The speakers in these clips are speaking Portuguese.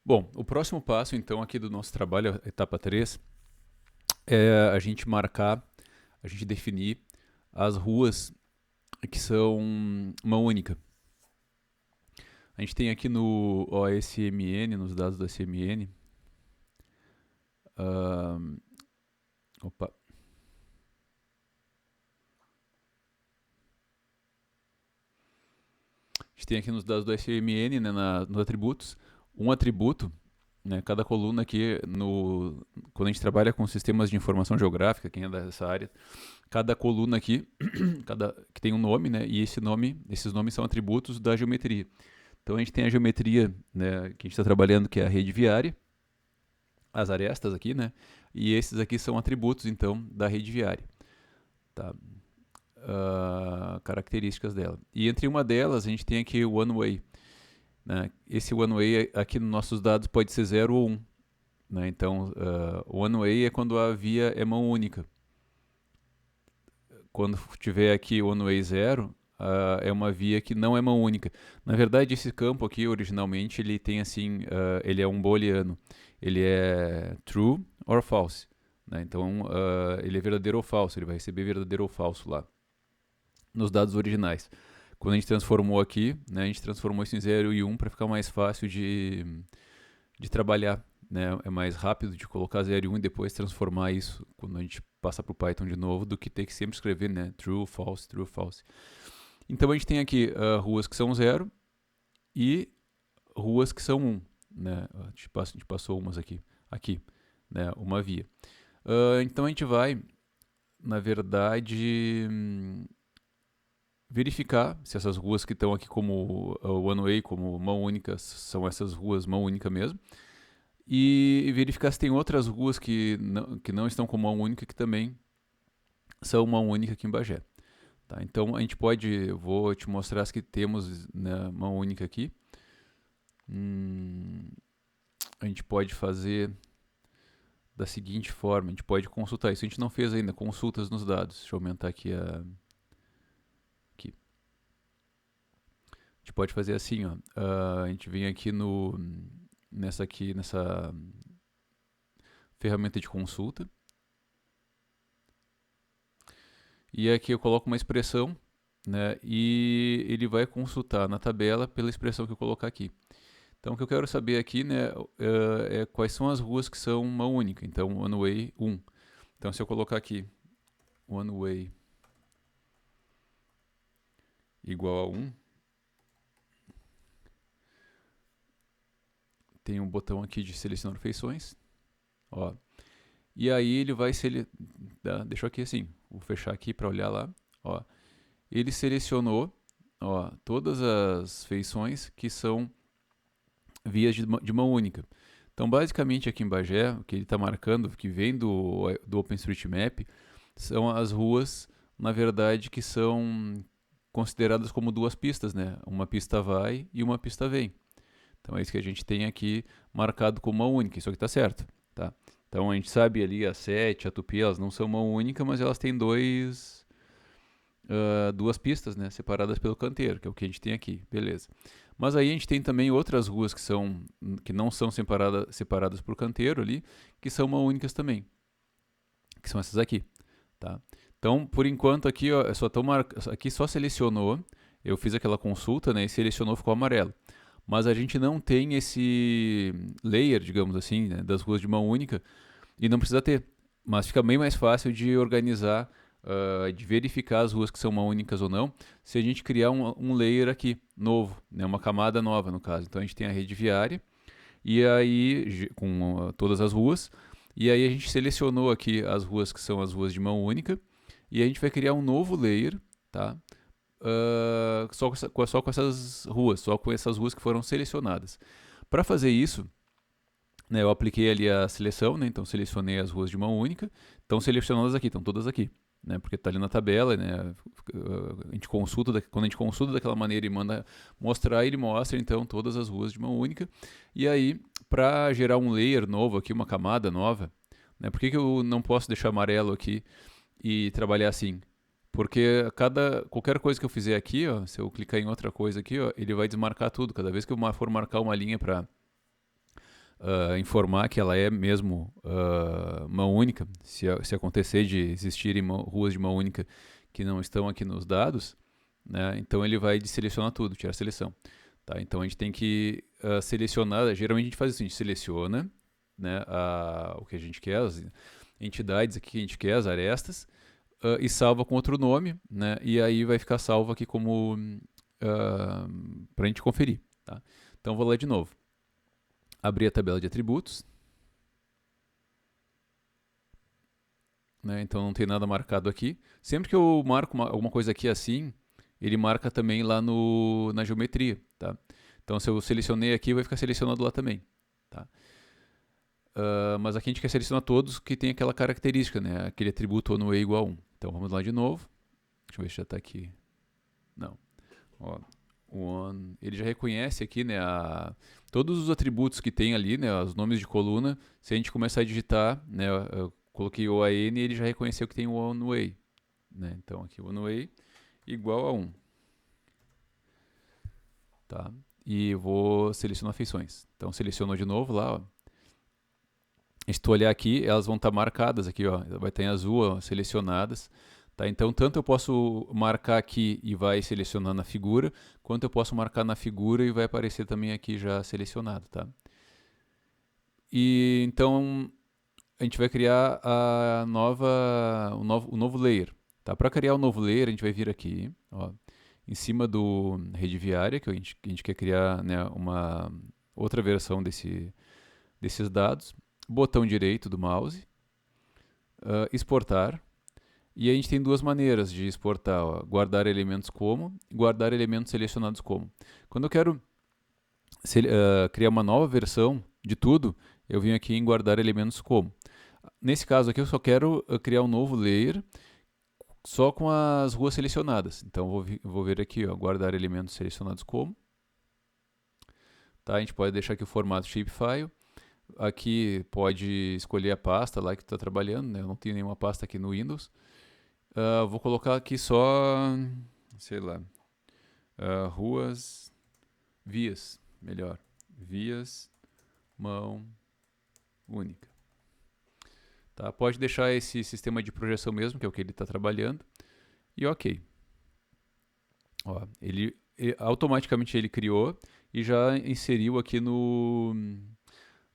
Bom, o próximo passo, então, aqui do nosso trabalho, a etapa 3, é a gente marcar, a gente definir as ruas que são mão única. A gente tem aqui no OSMN, nos dados do SMN, ahn, opa, a gente tem aqui nos dados do SMN, né, nos atributos, um atributo, né, cada coluna aqui, quando a gente trabalha com sistemas de informação geográfica, quem é dessa área, cada coluna aqui, que tem um nome, né, e esses nomes são atributos da geometria. Então a gente tem a geometria, né, que a gente está trabalhando, que é a rede viária, as arestas aqui, né, e esses aqui são atributos, então, da rede viária. Tá? Características dela. E entre uma delas, a gente tem aqui o one way. Né? Esse one way aqui nos nossos dados pode ser 0 ou 1. Né? Então, one way é quando a via é mão única. Quando tiver aqui one way 0, é uma via que não é mão única. Na verdade, esse campo aqui, originalmente, ele tem assim, ele é um booleano. Ele é true or false. Né? Então, ele é verdadeiro ou falso. Ele vai receber verdadeiro ou falso lá, nos dados originais. Quando a gente transformou aqui, né, a gente transformou isso em 0 e 1 para ficar mais fácil de trabalhar. Né? É mais rápido de colocar 0 e 1 e depois transformar isso quando a gente passa para o Python de novo, do que ter que sempre escrever, né, true, false, true, false. Então a gente tem aqui ruas que são 0 e ruas que são 1. Né? A gente passou umas aqui, né, uma via. Então a gente vai, na verdade, verificar se essas ruas que estão aqui como one way, como mão única, são essas ruas mão única mesmo. E verificar se tem outras ruas que não estão como mão única, que também são mão única aqui em Bagé. Tá? Então a gente pode, eu vou te mostrar as que temos, né, mão única aqui. A gente pode fazer da seguinte forma, a gente pode consultar isso. A gente não fez ainda consultas nos dados. Deixa eu aumentar aqui aqui. A gente pode fazer assim, ó. A gente vem aqui nessa ferramenta de consulta. E aqui eu coloco uma expressão, né, e ele vai consultar na tabela pela expressão que eu colocar aqui. Então o que eu quero saber aqui, né, é quais são as ruas que são mão única. Então one way 1. Então se eu colocar aqui one way igual a 1, tem um botão aqui de selecionar feições. Ó. E aí ele vai deixa eu aqui assim, vou fechar aqui para olhar lá. Ó. Ele selecionou, ó, todas as feições que são vias de mão única. Então, basicamente, aqui em Bagé, o que ele está marcando, que vem do OpenStreetMap, são as ruas, na verdade, que são consideradas como duas pistas, né? Uma pista vai e uma pista vem. Então, é isso que a gente tem aqui marcado como mão única. Isso aqui está certo, tá? Então, a gente sabe ali a 7, a Tupi, elas não são mão única, mas elas têm duas pistas, né, separadas pelo canteiro, que é o que a gente tem aqui, beleza. Mas aí a gente tem também outras ruas que não são separadas por canteiro ali, que são mão únicas também, que são essas aqui, tá? Então, por enquanto aqui, ó, aqui só selecionou, eu fiz aquela consulta, né, e selecionou, ficou amarelo. Mas a gente não tem esse layer, digamos assim, né, das ruas de mão única, e não precisa ter. Mas fica bem mais fácil de organizar, de verificar as ruas que são mão únicas ou não, se a gente criar um layer aqui, novo, né, uma camada nova no caso. Então a gente tem a rede viária, e aí com todas as ruas, e aí a gente selecionou aqui as ruas que são as ruas de mão única, e a gente vai criar um novo layer, tá? Só com essas ruas que foram selecionadas. Para fazer isso, né, eu apliquei ali a seleção, né, então selecionei as ruas de mão única, estão selecionadas aqui, estão todas aqui, né, porque está ali na tabela, né, a gente consulta, quando a gente consulta daquela maneira e manda mostrar, ele mostra então todas as ruas de mão única. E aí, para gerar um layer novo aqui, uma camada nova, né, por que eu não posso deixar amarelo aqui e trabalhar assim? Porque qualquer coisa que eu fizer aqui, ó, se eu clicar em outra coisa aqui, ó, ele vai desmarcar tudo. Cada vez que eu for marcar uma linha para informar que ela é mesmo mão única, se acontecer de existirem ruas de mão única que não estão aqui nos dados, né, então ele vai selecionar tudo, tirar a seleção. Tá? Então a gente tem que selecionar, geralmente a gente faz assim, a gente seleciona, né, o que a gente quer, as entidades aqui que a gente quer, as arestas, e salva com outro nome, né, e aí vai ficar salvo aqui como para a gente conferir. Tá? Então vou lá de novo. Abrir a tabela de atributos. Né, então não tem nada marcado aqui. Sempre que eu marco alguma coisa aqui assim, ele marca também lá na geometria. Tá? Então se eu selecionei aqui, vai ficar selecionado lá também. Tá? Mas aqui a gente quer selecionar todos que tem aquela característica, né? Aquele atributo ONUWay igual a 1. Então vamos lá de novo. Deixa eu ver se já está aqui. Não. Ó, ele já reconhece aqui, né, todos os atributos que tem ali, né, os nomes de coluna. Se a gente começar a digitar, né, eu coloquei o OAN e ele já reconheceu que tem o ONUWay. Né? Então aqui o ONUWay igual a 1. Tá? E vou selecionar feições. Então selecionou de novo lá, ó. Se tu olhar aqui, elas vão estar marcadas aqui, ó, vai estar em azul, ó, selecionadas. Tá? Então, tanto eu posso marcar aqui e vai selecionar na figura, quanto eu posso marcar na figura e vai aparecer também aqui já selecionado. Tá? E então, a gente vai criar o novo layer. Tá? Para criar o novo layer, a gente vai vir aqui, ó, em cima do rede viária, que a gente quer criar, né, uma outra versão desses dados. Botão direito do mouse, exportar, e a gente tem duas maneiras de exportar, ó, guardar elementos como e guardar elementos selecionados como. Quando eu quero criar uma nova versão de tudo, eu venho aqui em guardar elementos como. Nesse caso aqui eu só quero criar um novo layer só com as ruas selecionadas. Então vou ver aqui, ó, guardar elementos selecionados como. Tá? A gente pode deixar aqui o formato shapefile. Aqui pode escolher a pasta lá que tu está trabalhando, né? Eu não tenho nenhuma pasta aqui no Windows. Vou colocar aqui só, sei lá, ruas, vias, melhor, vias, mão única. Tá? Pode deixar esse sistema de projeção mesmo, que é o que ele está trabalhando, e ok. Ó, automaticamente ele criou e já inseriu aqui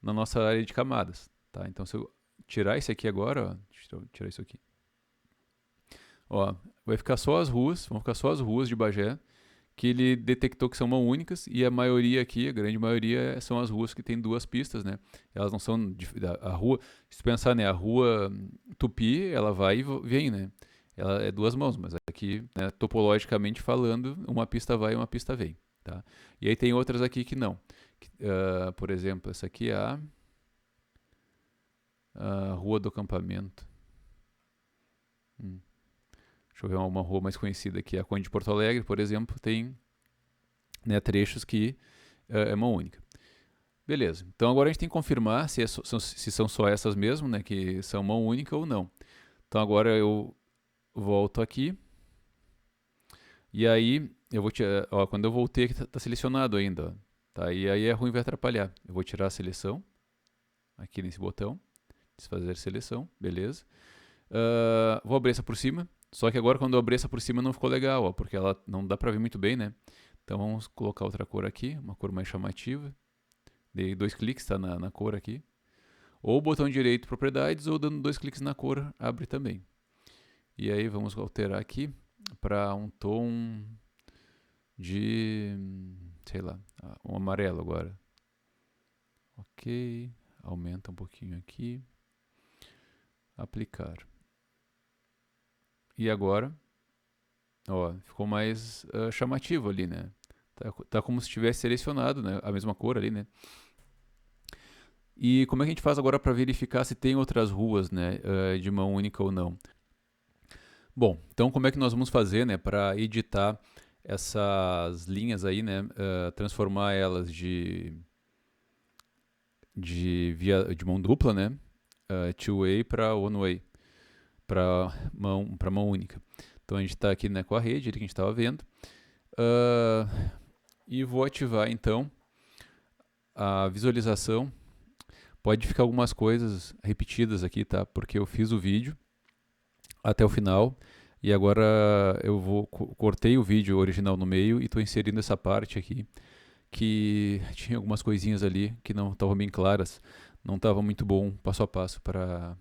na nossa área de camadas. Tá? Então, se eu tirar esse aqui agora, ó, deixa eu tirar isso aqui. Ó, vai ficar só as ruas, vão ficar só as ruas de Bagé, que ele detectou que são mão únicas, e a maioria aqui, a grande maioria, são as ruas que tem duas pistas, né? Elas não são a rua, se pensar, né, a rua Tupi, ela vai e vem, né? Ela é duas mãos, mas aqui, né, topologicamente falando, uma pista vai e uma pista vem, tá? E aí tem outras aqui que não. Por exemplo, essa aqui é a Rua do Acampamento. Deixa eu ver uma rua mais conhecida aqui. A Conde de Porto Alegre, por exemplo, tem, né, trechos que é mão única. Beleza. Então agora a gente tem que confirmar se são só essas mesmo, né, que são mão única ou não. Então agora eu volto aqui. E aí eu vou tirar, ó, quando eu voltei aqui está selecionado ainda, ó. Tá? E aí é ruim, vai atrapalhar. Eu vou tirar a seleção, aqui nesse botão, desfazer seleção, beleza. Vou abrir essa por cima, só que agora quando eu abrir essa por cima não ficou legal, ó, porque ela não dá pra ver muito bem, né? Então vamos colocar outra cor aqui, uma cor mais chamativa. Dei 2 cliques, tá na cor aqui. Ou botão direito, propriedades, ou dando 2 cliques na cor, abre também. E aí vamos alterar aqui para um tom de, sei lá, um amarelo agora. Ok, aumenta um pouquinho aqui. Aplicar. E agora, ó, ficou mais chamativo ali, né? Tá como se tivesse selecionado, né, a mesma cor ali, né? E como é que a gente faz agora para verificar se tem outras ruas, né, de mão única ou não? Bom, então como é que nós vamos fazer, né, para editar essas linhas aí, né, transformar elas de mão dupla, né, two-way para one-way, para mão única. Então a gente está aqui, né, com a rede que a gente estava vendo, e vou ativar então a visualização Pode ficar algumas coisas repetidas aqui, tá? Porque eu fiz o vídeo até o final e agora eu cortei o vídeo original no meio e estou inserindo essa parte aqui que tinha algumas coisinhas ali que não estavam bem claras, não estava muito bom passo a passo para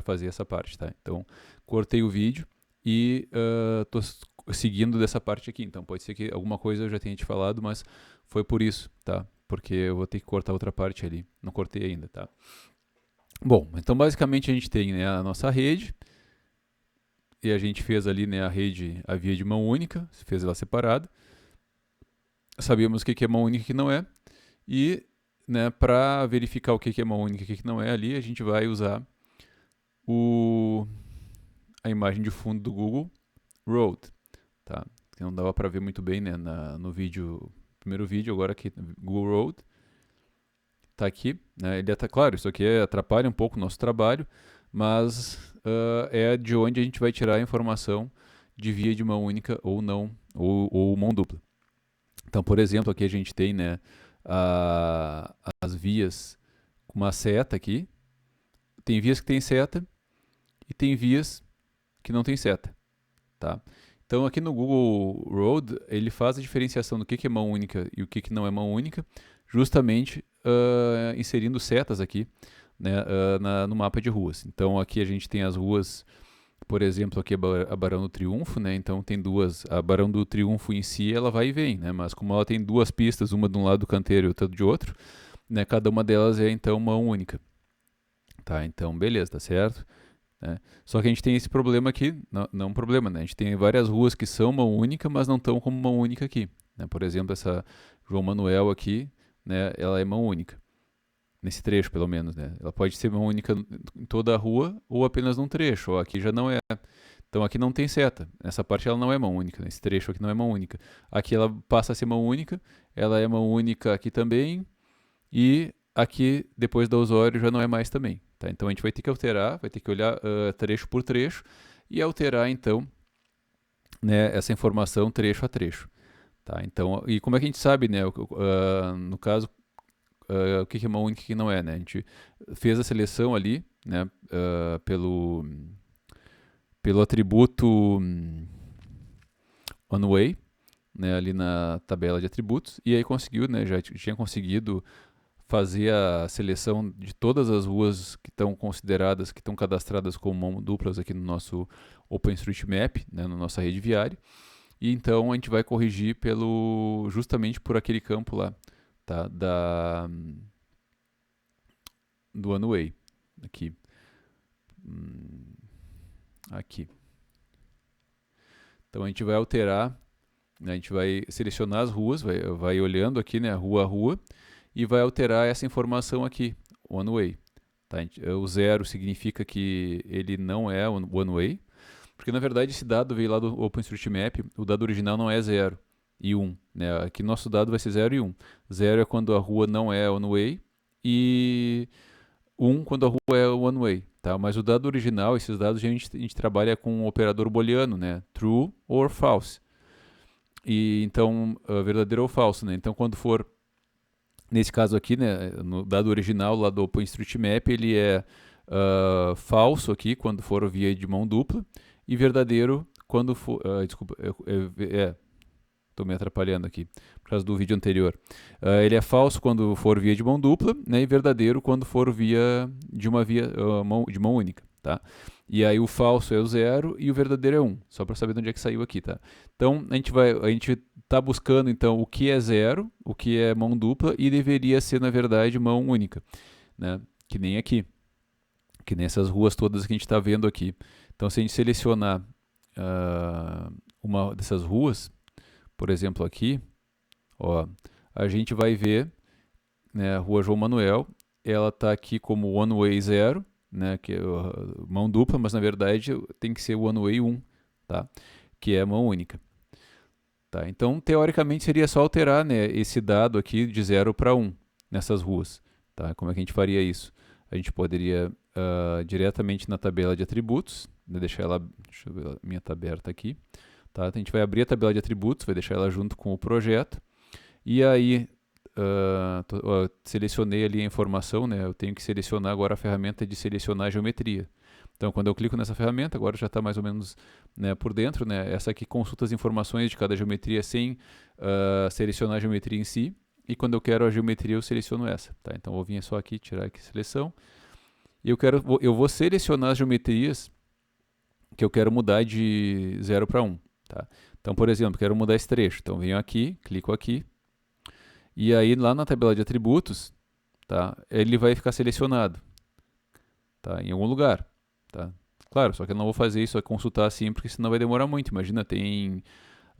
fazer essa parte, tá? Então cortei o vídeo e estou seguindo dessa parte aqui. Então pode ser que alguma coisa eu já tenha te falado, mas foi por isso, tá? Porque eu vou ter que cortar outra parte ali. Não cortei ainda, tá? Bom, então basicamente a gente tem, né, a nossa rede e a gente fez ali, né, a via de mão única, fez ela separada. Sabíamos o que é mão única e o que não é. E, né, para verificar o que é mão única e o que não é ali, a gente vai usar a imagem de fundo do Google Road, tá? Que não dava para ver muito bem, né, no vídeo, primeiro vídeo, agora aqui Google Road tá aqui, né? Ele tá claro, isso aqui atrapalha um pouco o nosso trabalho, mas é de onde a gente vai tirar a informação de via de mão única ou não, ou mão dupla. Então, por exemplo, aqui a gente tem, né, as vias com uma seta aqui. Tem vias que tem seta e tem vias que não tem seta, tá? Então, aqui no Google Road, ele faz a diferenciação do que é mão única e o que não é mão única, justamente inserindo setas aqui, né, no mapa de ruas. Então, aqui a gente tem as ruas, por exemplo, aqui a Barão do Triunfo, né? Então tem duas, a Barão do Triunfo em si, ela vai e vem, né? Mas como ela tem duas pistas, uma de um lado do canteiro e outra de outro, né? Cada uma delas é então mão única, tá? Então beleza, tá certo? Né? Só que a gente tem esse problema aqui, não um problema, né? A gente tem várias ruas que são mão única, mas não estão como mão única aqui, né? Por exemplo, essa João Manuel aqui, né? Ela é mão única. Nesse trecho, pelo menos, né? Ela pode ser mão única em toda a rua ou apenas num trecho. Ou aqui já não é. Então aqui não tem seta. Nessa parte ela não é mão única. Nesse trecho aqui não é mão única. Aqui ela passa a ser mão única. Ela é mão única aqui também. E aqui, depois da Osório, já não é mais também. Tá? Então a gente vai ter que alterar, vai ter que olhar trecho por trecho e alterar, então, né, essa informação trecho a trecho. Tá? Então, e como é que a gente sabe, né? No caso, o que é mão única e o que não é, né? A gente fez a seleção ali, né, pelo atributo one way, né, ali na tabela de atributos, e aí conseguiu, né, já tinha conseguido fazer a seleção de todas as ruas que estão consideradas, que estão cadastradas como mão duplas aqui no nosso OpenStreetMap, né, na nossa rede viária, e então a gente vai corrigir justamente por aquele campo lá, tá, do one way, aqui, aqui. Então a gente vai alterar, né, a gente vai selecionar as ruas, vai olhando aqui, né, rua a rua, e vai alterar essa informação aqui, one way. Tá? O 0 significa que ele não é one way, porque na verdade esse dado veio lá do OpenStreetMap, o dado original não é 0 e 1. Né? Aqui nosso dado vai ser 0 e 1. 0 é quando a rua não é one way e 1 quando a rua é one way. Tá? Mas o dado original, esses dados a gente trabalha com um operador booleano, né? True or false. E então, verdadeiro ou falso. Né? Então quando for, nesse caso aqui, né, no dado original lá do OpenStreetMap, ele é falso aqui quando for via de mão dupla e verdadeiro quando for... desculpa, estou me atrapalhando aqui por causa do vídeo anterior. Ele é falso quando for via de mão dupla, né, e verdadeiro quando for via de mão única. Tá? E aí o falso é o 0 e o verdadeiro é 1, só para saber de onde é que saiu aqui. Tá? Então a gente está buscando então o que é 0, o que é mão dupla e deveria ser na verdade mão única, né? Que nem aqui, que nessas ruas todas que a gente está vendo aqui. Então se a gente selecionar uma dessas ruas, por exemplo aqui, ó, a gente vai ver, né, a rua João Manuel, ela está aqui como one way 0, né, que é mão dupla, mas na verdade tem que ser one way 1, tá? Que é mão única. Tá? Então, teoricamente, seria só alterar, né, esse dado aqui de 0 para 1 nessas ruas. Tá? Como é que a gente faria isso? A gente poderia diretamente na tabela de atributos, né, deixa eu ver, a minha está aberta aqui. Tá? Então, a gente vai abrir a tabela de atributos, vai deixar ela junto com o projeto. E aí, selecionei ali a informação, né? Eu tenho que selecionar agora a ferramenta de selecionar a geometria. Então, quando eu clico nessa ferramenta, agora já está mais ou menos, né, por dentro, né? Essa aqui consulta as informações de cada geometria sem selecionar a geometria em si. E quando eu quero a geometria, eu seleciono essa. Tá? Então, eu vou vir só aqui, tirar aqui a seleção. E eu vou selecionar as geometrias que eu quero mudar de 0 para 1. Tá? Então, por exemplo, quero mudar esse trecho. Então, venho aqui, clico aqui. E aí, lá na tabela de atributos, tá? Ele vai ficar selecionado, tá? Em algum lugar. Tá? Claro, só que eu não vou fazer isso, consultar assim, porque senão vai demorar muito. Imagina, tem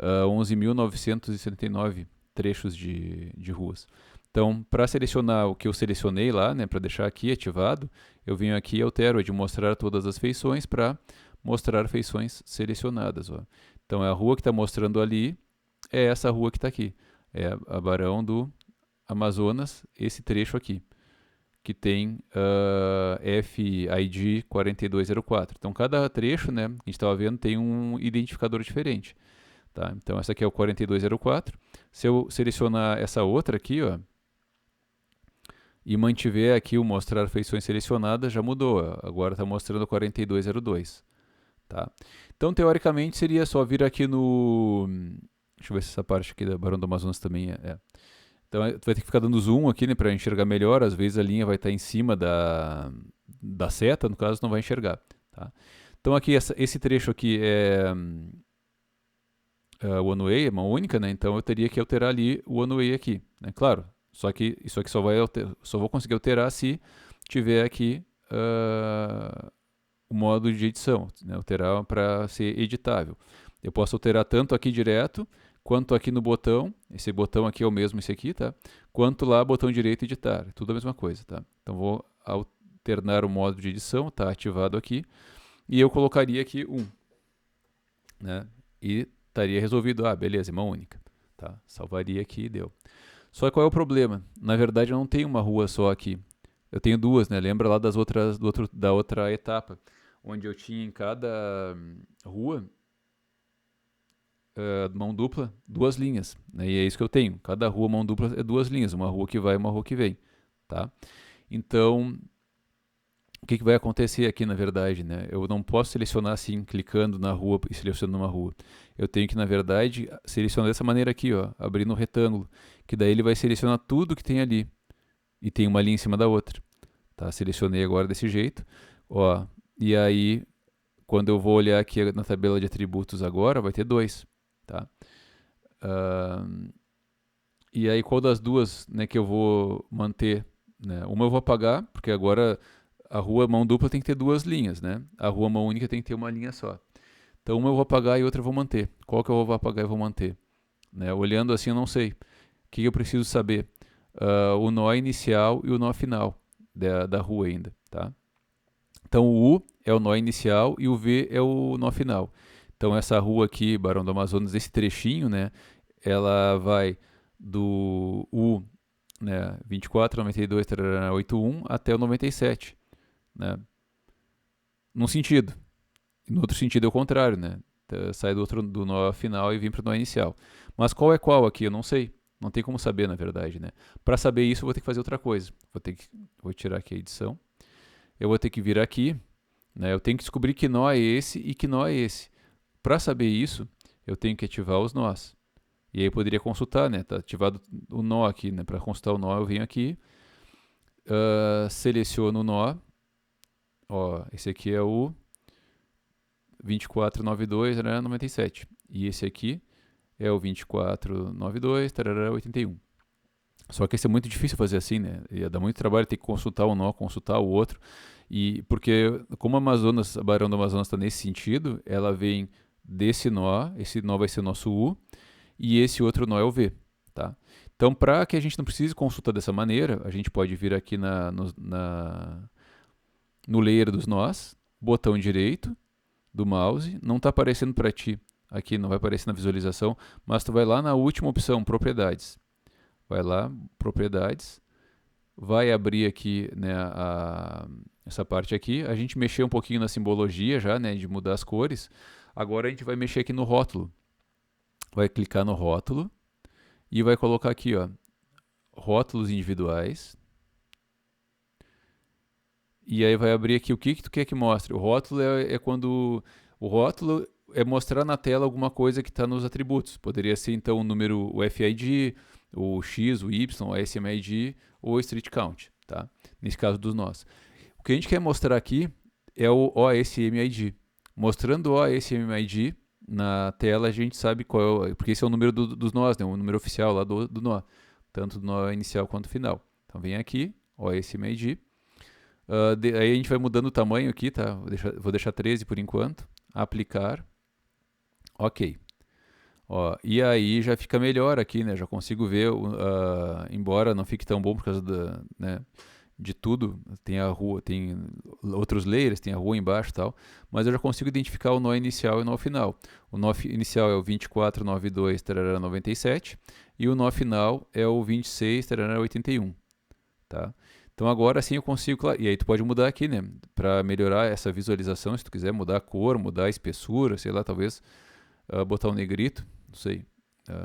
11.979 trechos de ruas. Então, para selecionar o que eu selecionei lá, né, para deixar aqui ativado, eu venho aqui e altero de mostrar todas as feições para mostrar feições selecionadas. Ó. Então, a rua que está mostrando ali é essa rua que está aqui. É a Barão do Amazonas, esse trecho aqui, que tem FID 4204. Então, cada trecho, né, que a gente estava vendo, tem um identificador diferente. Tá? Então, essa aqui é o 4204. Se eu selecionar essa outra aqui, ó, e mantiver aqui o mostrar feições selecionadas, já mudou. Ó. Agora está mostrando 4202. Tá? Então, teoricamente, seria só vir aqui no... Deixa eu ver se essa parte aqui da Barão do Amazonas também é. Então, tu vai ter que ficar dando zoom aqui, né, para enxergar melhor. Às vezes a linha vai estar em cima da seta, no caso, não vai enxergar. Tá? Então, aqui, esse trecho aqui é one way, é mão única, né? Então eu teria que alterar ali o one way aqui, né? Claro, só que isso aqui só vou conseguir alterar se tiver aqui o modo de edição, né? Alterar para ser editável. Eu posso alterar tanto aqui direto, quanto aqui no botão, esse botão aqui é o mesmo esse aqui, tá? Quanto lá, botão direito editar, tudo a mesma coisa, tá? Então vou alternar o modo de edição, tá ativado aqui, e eu colocaria aqui 1, né? E estaria resolvido, beleza, mão única, tá? Salvaria aqui e deu. Só que qual é o problema? Na verdade eu não tenho uma rua só aqui, eu tenho duas, né? Lembra lá da outra etapa, onde eu tinha em cada rua mão dupla, 2 linhas, né? E é isso que eu tenho. Cada rua mão dupla é 2 linhas, uma rua que vai e uma rua que vem, tá? Então, o que vai acontecer aqui, na verdade, né? Eu não posso selecionar assim, clicando na rua e selecionando uma rua. Eu tenho que, na verdade, selecionar dessa maneira aqui, ó, abrindo um retângulo, que daí ele vai selecionar tudo que tem ali. E tem uma linha em cima da outra. Tá? Selecionei agora desse jeito, ó, e aí, quando eu vou olhar aqui na tabela de atributos agora, vai ter 2. Tá? E aí qual das duas, né, que eu vou manter? Né? Uma eu vou apagar, porque agora a rua mão dupla tem que ter 2 linhas, né? A rua mão única tem que ter uma linha só. Então uma eu vou apagar e outra eu vou manter. Qual que eu vou apagar e vou manter? Né? Olhando assim eu não sei. O que eu preciso saber? O nó inicial e o nó final da rua ainda. Tá? Então o U é o nó inicial e o V é o nó final. Então essa rua aqui, Barão do Amazonas, esse trechinho, né, ela vai do U, né, 24, 92, 81 até o 97, né? Num sentido. No outro sentido é o contrário, né? Sai do nó final e vem para o nó inicial. Mas qual é qual aqui? Eu não sei. Não tem como saber, na verdade, né? Para saber isso, eu vou ter que fazer outra coisa. Vou tirar aqui a edição. Eu vou ter que vir aqui, né? Eu tenho que descobrir que nó é esse e que nó é esse. Para saber isso, eu tenho que ativar os nós. E aí eu poderia consultar, né? Tá ativado o nó aqui, né? Para consultar o nó, eu venho aqui, seleciono o nó. Ó, esse aqui é o 2492, 97. E esse aqui é o 2492, 81. Só que esse é muito difícil fazer assim, né? Ia dar muito trabalho ter que consultar um nó, consultar o outro. E porque como a Barão do Amazonas está nesse sentido, ela vem desse nó, esse nó vai ser o nosso U, e esse outro nó é o V. Tá? Então, para que a gente não precise consultar dessa maneira, a gente pode vir aqui no layer dos nós, botão direito do mouse, não está aparecendo para ti, aqui não vai aparecer na visualização, mas tu vai lá na última opção, propriedades. Vai lá, propriedades, vai abrir aqui, né, essa parte aqui. A gente mexeu um pouquinho na simbologia já, né, de mudar as cores. Agora a gente vai mexer aqui no rótulo. Vai clicar no rótulo e vai colocar aqui, rótulos individuais. E aí vai abrir aqui o que tu quer que mostre. O rótulo é quando... O rótulo é mostrar na tela alguma coisa que está nos atributos. Poderia ser, então, o número, o FID, o X, o Y, o SMID ou o Street Count, tá? Nesse caso dos nós. O que a gente quer mostrar aqui é o OSMID. Mostrando o OSMID na tela, a gente sabe qual é, porque esse é o número dos nós, né? O número oficial lá do nó, tanto do nó inicial quanto final. Então vem aqui, OSMID. Aí a gente vai mudando o tamanho aqui, tá? Vou deixar 13 por enquanto. Aplicar. Ok. Ó, e aí já fica melhor aqui, né? Já consigo ver, embora não fique tão bom por causa né, de tudo, tem a rua, tem outros layers, tem a rua embaixo e tal, mas eu já consigo identificar o nó inicial e o nó final. O nó inicial é o 2492,97 e o nó final é o 26,81, tá? Então agora sim eu consigo, e aí tu pode mudar aqui, né, para melhorar essa visualização, se tu quiser mudar a cor, mudar a espessura, sei lá, talvez botar um negrito, não sei,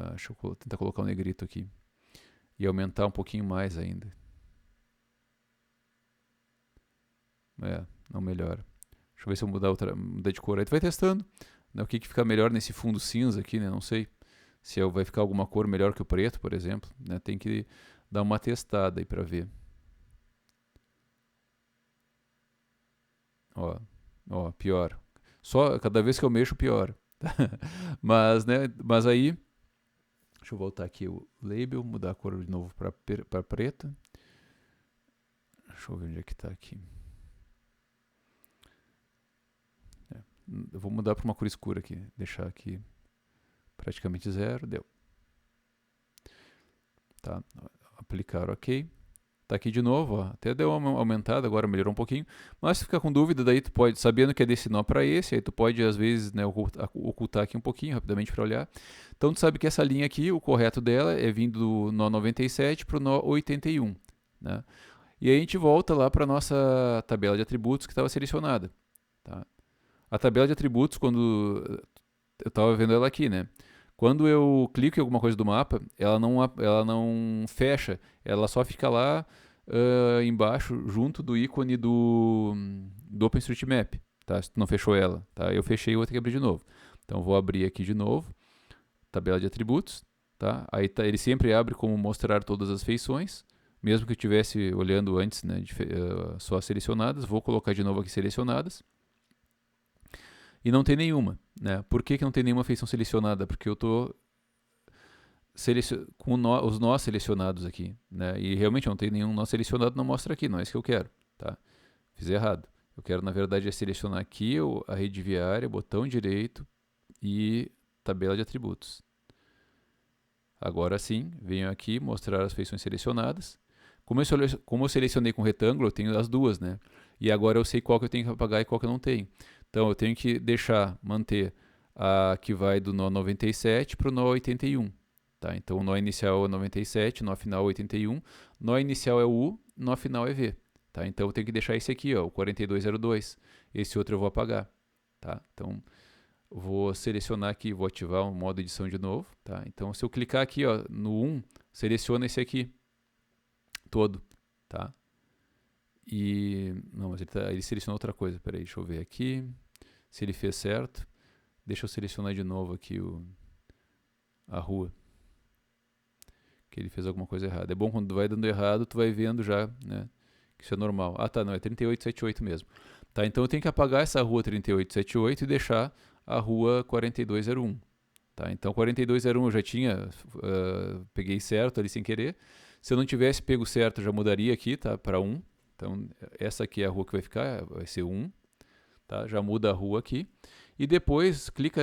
deixa eu tentar colocar um negrito aqui e aumentar um pouquinho mais ainda. Não melhora. Deixa eu ver se eu mudar de cor, aí tu vai testando, né, o que fica melhor nesse fundo cinza aqui, né, não sei se vai ficar alguma cor melhor que o preto, por exemplo, né, tem que dar uma testada aí para ver. Ó, pior. Só cada vez que eu mexo, pior. Mas, né, mas aí, deixa eu voltar aqui o label, mudar a cor de novo para preta. Deixa eu ver onde é que está aqui. Eu vou mudar para uma cor escura aqui, deixar aqui praticamente 0, deu. Tá, aplicar OK. Tá aqui de novo, ó. Até deu uma aumentada, agora melhorou um pouquinho. Mas se ficar com dúvida, daí tu pode, sabendo que é desse nó para esse, aí tu pode às vezes, né, ocultar aqui um pouquinho rapidamente para olhar. Então tu sabe que essa linha aqui, o correto dela é vindo do nó 97 para o nó 81, né? E aí a gente volta lá para nossa tabela de atributos que estava selecionada, tá? A tabela de atributos, quando eu estava vendo ela aqui, né? Quando eu clico em alguma coisa do mapa, ela não fecha, ela só fica lá embaixo, junto do ícone do OpenStreetMap, tá? Se tu não fechou ela, tá? Eu fechei e vou ter que abrir de novo. Então vou abrir aqui de novo, tabela de atributos, tá? Aí ele sempre abre como mostrar todas as feições, mesmo que eu estivesse olhando antes, né, só selecionadas. Vou colocar de novo aqui selecionadas. E não tem nenhuma, né? Por que não tem nenhuma feição selecionada? Porque eu estou com os nós selecionados aqui, né? E realmente não tem nenhum nó selecionado, não mostra aqui, não é isso que eu quero, tá? Fiz errado. Eu quero, na verdade, selecionar aqui a rede viária, botão direito e tabela de atributos. Agora sim, venho aqui mostrar as feições selecionadas. Como eu selecionei com retângulo, eu tenho as duas, né? E agora eu sei qual que eu tenho que apagar e qual que eu não tenho. Então eu tenho que manter a que vai do nó 97 para o nó 81. Tá? Então o nó inicial é 97, nó final é 81, nó inicial é U, nó final é V. Tá? Então eu tenho que deixar esse aqui, ó, o 4202. Esse outro eu vou apagar. Tá? Então vou selecionar aqui, vou ativar o modo edição de novo. Tá? Então se eu clicar aqui, ó, no 1, seleciona esse aqui todo. Tá? Não, mas ele selecionou outra coisa. Peraí, deixa eu ver aqui se ele fez certo. Deixa eu selecionar de novo aqui a rua. Que ele fez alguma coisa errada. É bom quando vai dando errado, tu vai vendo já, né? Que isso é normal. Ah, tá, não, é 3878 mesmo. Tá, então eu tenho que apagar essa rua 3878 e deixar a rua 4201. Tá, então 4201 eu já tinha, peguei certo ali sem querer. Se eu não tivesse pego certo, eu já mudaria aqui, tá, para 1. Então essa aqui é a rua que vai ficar, vai ser 1. Tá, já muda a rua aqui. E depois clica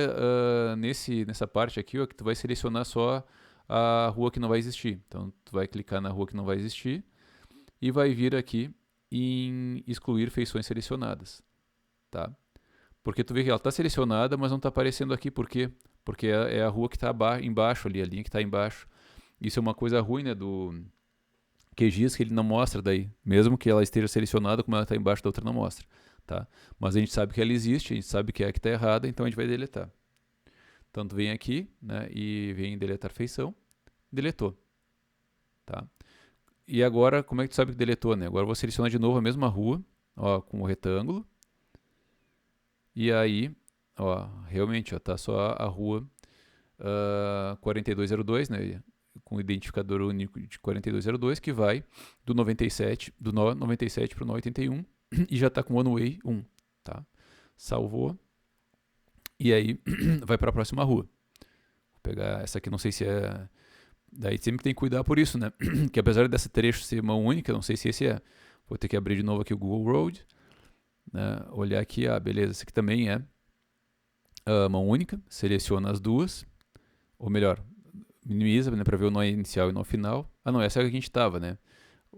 nessa parte aqui, ó, que tu vai selecionar só a rua que não vai existir. Então tu vai clicar na rua que não vai existir e vai vir aqui em excluir feições selecionadas, tá? Porque tu vê que ela está selecionada, mas não está aparecendo aqui. Por quê? Porque é a rua que está embaixo ali, a linha que está embaixo. Isso é uma coisa ruim, né, do QGIS, que ele não mostra daí. Mesmo que ela esteja selecionada, como ela está embaixo da outra, não mostra. Tá? Mas a gente sabe que ela existe, a gente sabe que é a que está errada, então a gente vai deletar. Então tu vem aqui, né, e vem em deletar feição, deletou. Tá? E agora, como é que tu sabe que deletou, né? Agora eu vou selecionar de novo a mesma rua, ó, com o retângulo. E aí, ó, realmente, ó, tá só a rua 4202, né? Com o identificador único de 4202, que vai do 97, do nó 97 para o nó 81, e já está com one way 1, tá? Salvou. E aí vai para a próxima rua. Vou pegar essa aqui, não sei se é... Daí sempre tem que cuidar por isso, né? Que apesar desse trecho ser mão única, não sei se esse é. Vou ter que abrir de novo aqui o Google Road, né? Olhar aqui, beleza, esse aqui também é mão única. Seleciona as duas, ou melhor, minimiza, né, para ver o nó inicial e o nó final. Não, essa é a que a gente estava, né?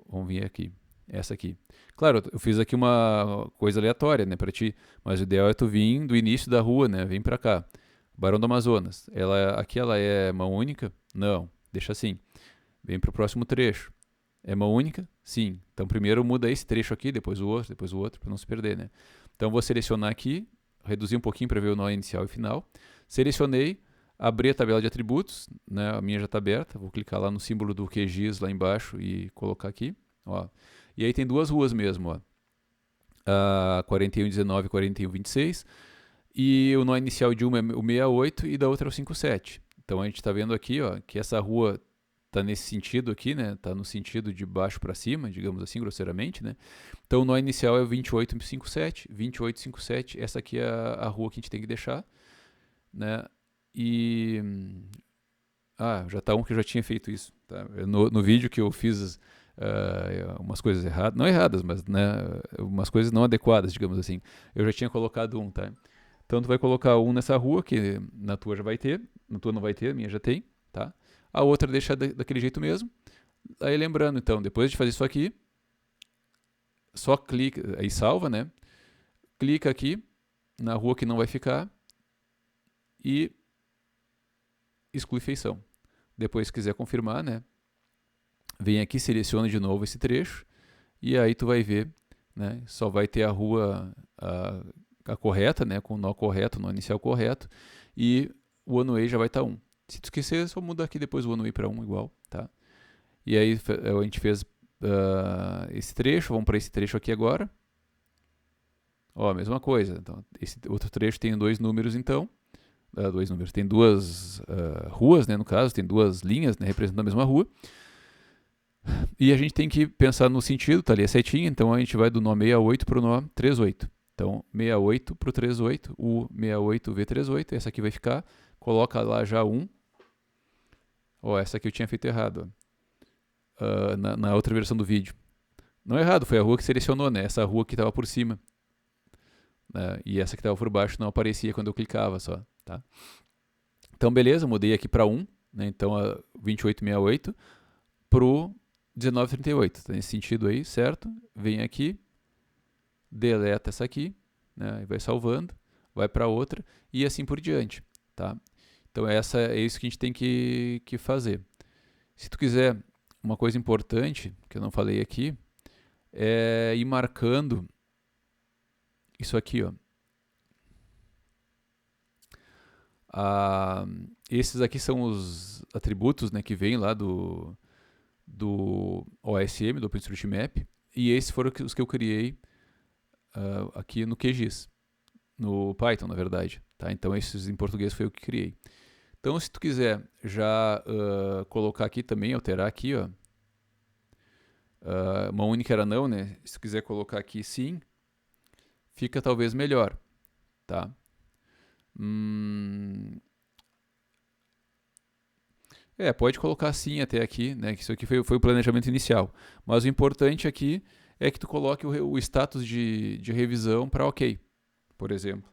Vamos vir aqui. Essa aqui. Claro, eu fiz aqui uma coisa aleatória, né, para ti, mas o ideal é tu vir do início da rua, né? Vem para cá. Barão do Amazonas. Aqui ela é mão única? Não, deixa assim. Vem para o próximo trecho. É mão única? Sim. Então primeiro muda esse trecho aqui, depois o outro, para não se perder, né? Então vou selecionar aqui, reduzir um pouquinho para ver o nó inicial e final. Selecionei, abri a tabela de atributos, né? A minha já está aberta. Vou clicar lá no símbolo do QGIS lá embaixo e colocar aqui, ó. E aí tem duas ruas mesmo, ó. 4119 e 4126. E o nó inicial de uma é o 68 e da outra é o 57. Então a gente está vendo aqui, ó, que essa rua está nesse sentido aqui, né? Está no sentido de baixo para cima, digamos assim, grosseiramente, né? Então o nó inicial é o 2857, 2857. Essa aqui é a rua que a gente tem que deixar, né? E já está um que eu já tinha feito isso, tá? No vídeo que eu fiz umas coisas erradas, não erradas, mas, né, umas coisas não adequadas, digamos assim. Eu já tinha colocado um, tá? Então tu vai colocar um nessa rua, que na tua já vai ter, na tua não vai ter, a minha já tem, tá? A outra deixa daquele jeito mesmo. Aí lembrando, então, depois de fazer isso aqui, só clica, aí salva, né? Clica aqui na rua que não vai ficar e exclui feição. Depois, se quiser confirmar, né? Vem aqui, seleciona de novo esse trecho e aí tu vai ver, né? Só vai ter a rua a correta, né? Com o nó correto, o nó inicial correto, e o one way já vai estar 1. Se tu esquecer, é só mudar aqui depois o one way para 1 igual, tá? E aí a gente fez esse trecho, vamos para esse trecho aqui agora. Ó, a mesma coisa. Então, esse outro trecho tem dois números, então. Dois números. Tem duas ruas, né, no caso, tem duas linhas, né, representando a mesma rua. E a gente tem que pensar no sentido, tá ali a setinha, então a gente vai do nó 68 para o nó 38. Então, 68 para o 38, o 68V38, essa aqui vai ficar, coloca lá já 1. Ó, essa aqui eu tinha feito errado, na outra versão do vídeo. Não é errado, foi a rua que selecionou, né, essa rua que estava por cima. E essa que estava por baixo não aparecia quando eu clicava só, tá? Então, beleza, mudei aqui para 1, né, então a 2868 para o 1938, tá nesse sentido aí, certo? Vem aqui, deleta essa aqui, né, e vai salvando, vai para outra e assim por diante, tá? Então é isso que a gente tem que fazer. Se tu quiser, uma coisa importante, que eu não falei aqui, é ir marcando isso aqui, ó. Esses aqui são os atributos, né, que vêm lá do OSM, do OpenStreetMap, e esses foram os que eu criei aqui no QGIS, no Python, na verdade, tá? Então esses em português foi eu que criei. Então se tu quiser já colocar aqui também, alterar aqui, ó, uma única era não, né? Se tu quiser colocar aqui sim, fica talvez melhor, tá? Pode colocar sim até aqui, né? Que isso aqui foi o planejamento inicial. Mas o importante aqui é que tu coloque o status de revisão para OK, por exemplo,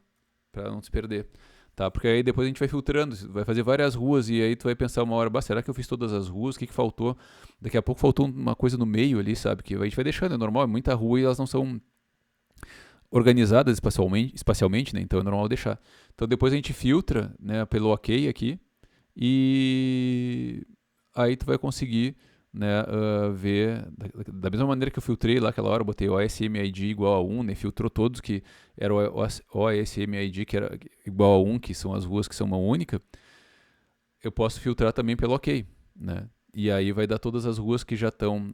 para não se perder, tá? Porque aí depois a gente vai filtrando, vai fazer várias ruas e aí tu vai pensar uma hora, será que eu fiz todas as ruas? O que faltou? Daqui a pouco faltou uma coisa no meio ali, sabe? Que a gente vai deixando, é normal, é muita rua e elas não são organizadas espacialmente, né? Então é normal deixar. Então depois a gente filtra, né, pelo OK aqui e aí tu vai conseguir, né, ver da mesma maneira que eu filtrei lá aquela hora, eu botei OSMID igual a 1, né, filtrou todos que era o OSMID que era igual a 1, que são as ruas que são uma única, eu posso filtrar também pelo OK, né? E aí vai dar todas as ruas que já estão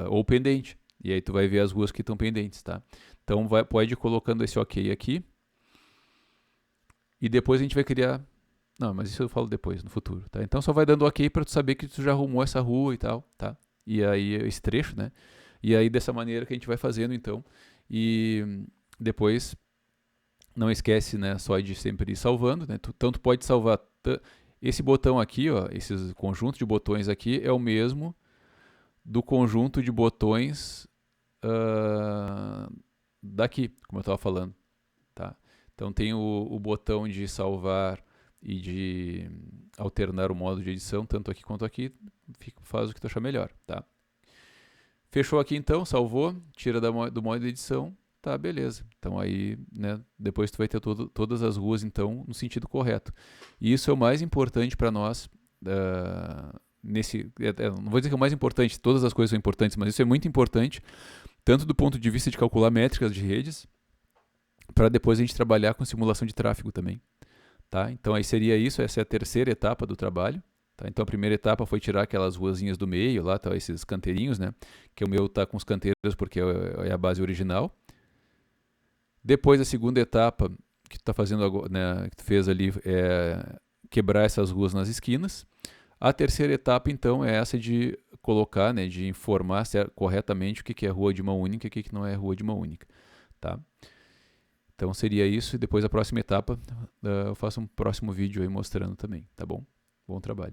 ou pendente. E aí tu vai ver as ruas que estão pendentes, tá? Então pode ir colocando esse OK aqui. E depois a gente vai criar... Não, mas isso eu falo depois, no futuro, tá? Então só vai dando OK para tu saber que tu já arrumou essa rua e tal, tá? E aí esse trecho, né? E aí dessa maneira que a gente vai fazendo, então. E depois não esquece, né, só de sempre ir salvando, né? Então tu pode salvar esse botão aqui, ó, esse conjunto de botões aqui é o mesmo do conjunto de botões daqui, como eu estava falando, tá? Então tem o botão de salvar e de alternar o modo de edição, tanto aqui quanto aqui, faz o que tu achar melhor, tá? Fechou aqui então, salvou, tira do modo de edição, tá, beleza. Então aí, né, depois tu vai ter todas as ruas então no sentido correto. E isso é o mais importante para nós não vou dizer que é o mais importante, todas as coisas são importantes, mas isso é muito importante, tanto do ponto de vista de calcular métricas de redes, para depois a gente trabalhar com simulação de tráfego também. Tá? Então aí seria isso, essa é a terceira etapa do trabalho. Tá? Então a primeira etapa foi tirar aquelas ruazinhas do meio, lá, tá, esses canteirinhos, né? Que o meu tá com os canteiros porque é a base original. Depois a segunda etapa que tu tá fazendo agora, né, que tu fez ali, é quebrar essas ruas nas esquinas. A terceira etapa, então, é essa de colocar, né, de informar corretamente o que é rua de mão única e o que não é rua de mão única. Tá? Então seria isso, e depois a próxima etapa eu faço um próximo vídeo aí mostrando também, tá bom? Bom trabalho.